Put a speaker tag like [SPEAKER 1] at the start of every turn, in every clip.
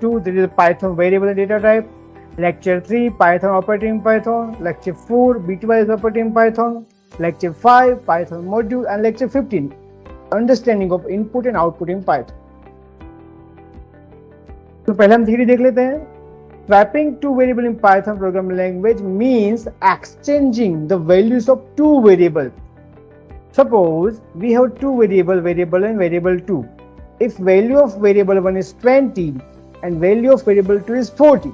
[SPEAKER 1] 2, that is Python variable and data type. Lecture 3, Python operating Python. Lecture 4, bitwise operating Python. Lecture 5, Python module. And lecture 15, understanding of input and output in Python. तो पहले हम theory देख लेते हैं. Swapping two variable in Python programming language means exchanging the values of two variables. Suppose we have two variable, variable and variable 2. If value of variable 1 is 20 and value of variable 2 is 40.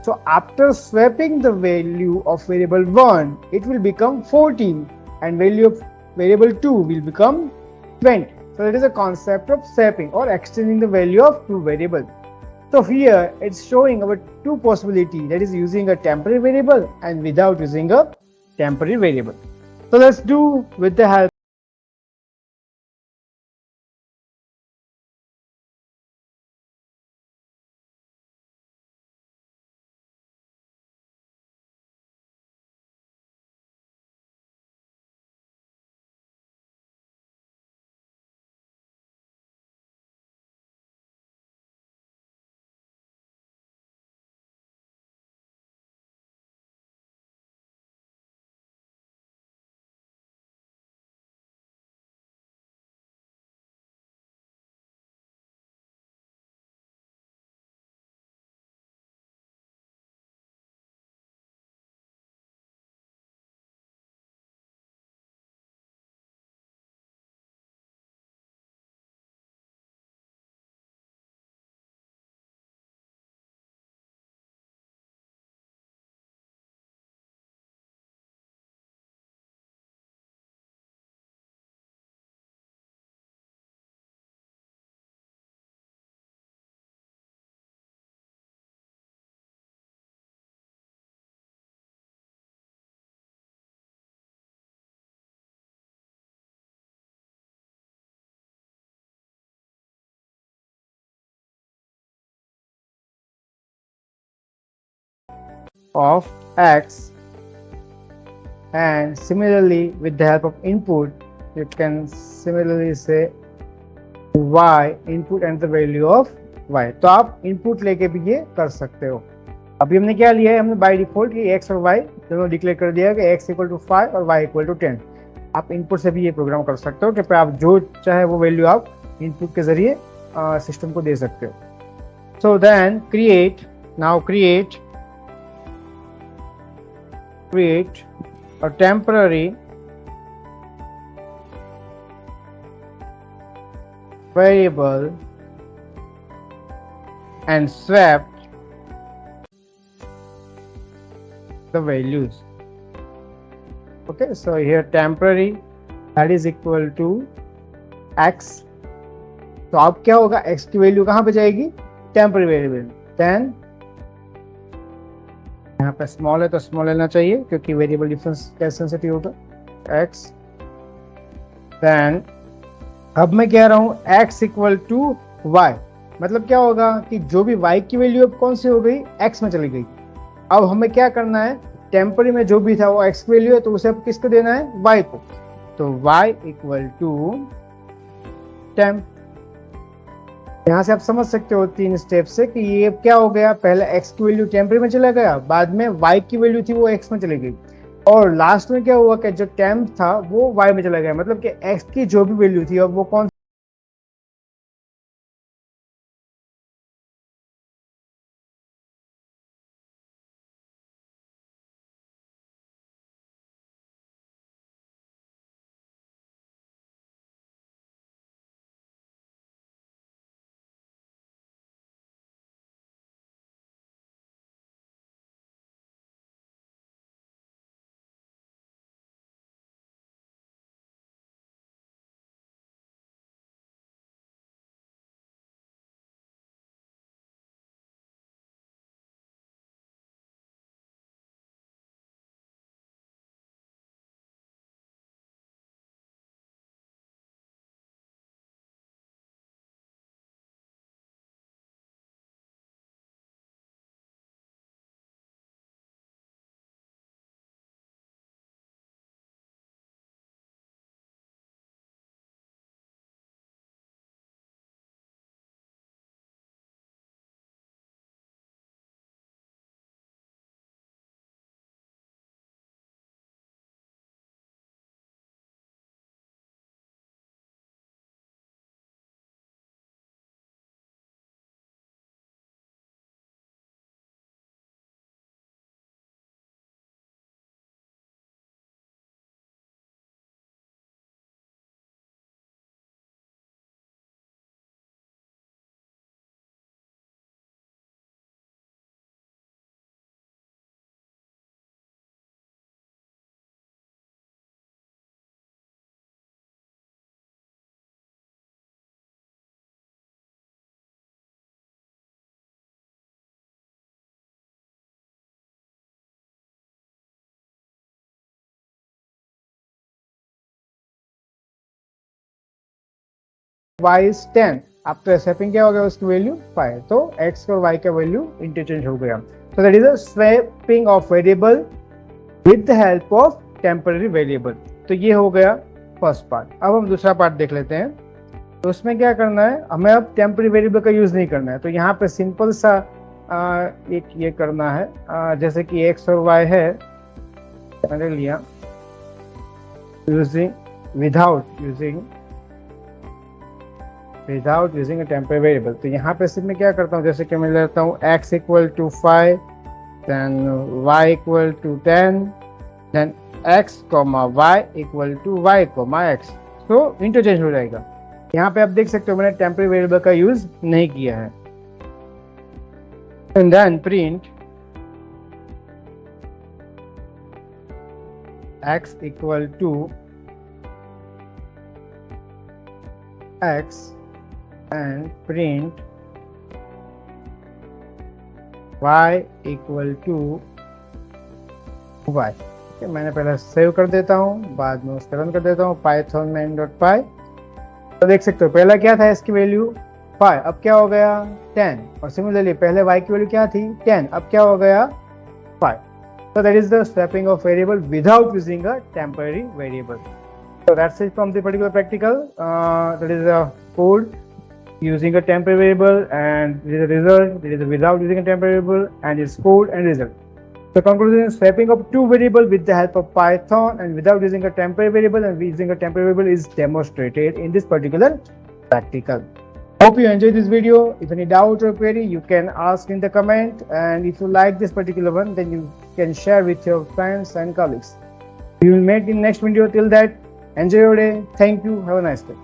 [SPEAKER 1] So after swapping the value of variable 1, it will become 14 and value of variable 2 will become 20. So that is a concept of swapping or exchanging the value of two variables. So here it's showing our two possibilities, that is using a temporary variable and without using a temporary variable. So let's do with the help of x, and similarly with the help of input you can similarly say y input and the value of y. तो आप input लेके भी ये कर सकते हो. अभी हमने क्या लिया है, हमने बाय डिफॉल्ट ये x और y दोनों डिक्लेयर कर दिया है कि x इक्वल टू 5 और y इक्वल टू 10. आप इनपुट से भी ये प्रोग्राम कर सकते हो कि आप जो चाहे वो वैल्यू आप इनपुट के जरिए सिस्टम को दे सकते हो. So then create a temporary variable and swap the values. Okay, so here temporary that is equal to x. तो अब क्या होगा, x की वैल्यू कहाँ पे जाएगी, टेम्पररी वेरिएबल. देन यहाँ पे स्मॉल है तो स्मॉल लेना चाहिए क्योंकि वेरिएबल डिफरेंस कैसे सेंसिटिव होगा, x. देन अब मैं कह रहा हूँ x इक्वल टू y, मतलब क्या होगा कि जो भी y की वैल्यू अब कौन सी हो गई, x में चली गई. अब हमें क्या करना है, टेम्पररी में जो भी था वो x की वैल्यू है तो उसे अब किसको देना है, y को. तो y इक्वल टू टेम्प. यहाँ से आप समझ सकते हो 3 स्टेप से कि ये क्या हो गया, पहले x की वैल्यू टेम्पररी में चला गया, बाद में y की वैल्यू थी वो x में चली गई, और लास्ट में क्या हुआ कि जो टेम्प था वो y में चला गया. मतलब कि x की जो भी वैल्यू थी अब वो कौन y is 10, आफ्टर स्वैपिंग क्या हो गया उसकी वैल्यू 5, तो x और y का वैल्यू इंटरचेंज हो गया. So that is a swapping of variable with the help of temporary variable. तो ये हो गया फर्स्ट पार्ट. अब हम दूसरा पार्ट देख लेते हैं. तो उसमें क्या करना है, हमें अब टेम्पररी वेरिएबल का यूज नहीं करना है. तो यहाँ पे सिंपल सा एक ये करना है, जैसे कि x और y है, मैंने लिया using without using a temporary variable. तो यहाँ पे सिर्फ मैं क्या करता हूँ, जैसे कि मैं लेता हूँ x equal to 5, then y equal to 10, then x comma y equal to y comma x. तो इंटरचेंज हो जाएगा. यहाँ पे आप देख सकते हो मैंने टेम्पररी वेरिएबल का यूज नहीं किया है. and then print x equal to x and print y equal to y. मैंने पहले सेव कर देता हूँ, बाद में उसका रन कर देता हूँ python main.py. तो देख सकते हो पहला क्या था, इसकी वैल्यू 5, अब क्या हो गया 10. और सिमिलरली पहले y की वैल्यू क्या थी 10, अब क्या हो गया 5. So that is the swapping of variable without using a temporary variable. So that's it from the particular practical. That is a code using a temporary variable, and there is a result. There is a without using a temporary variable, and it's code and result. The conclusion is swapping of two variables with the help of Python and without using a temporary variable and using a temporary variable is demonstrated in this particular practical. Hope you enjoyed this video. If any doubt or query, you can ask in the comment, and if you like this particular one, then you can share with your friends and colleagues. We will meet in next video. Till that, enjoy your day. Thank you. Have a nice day.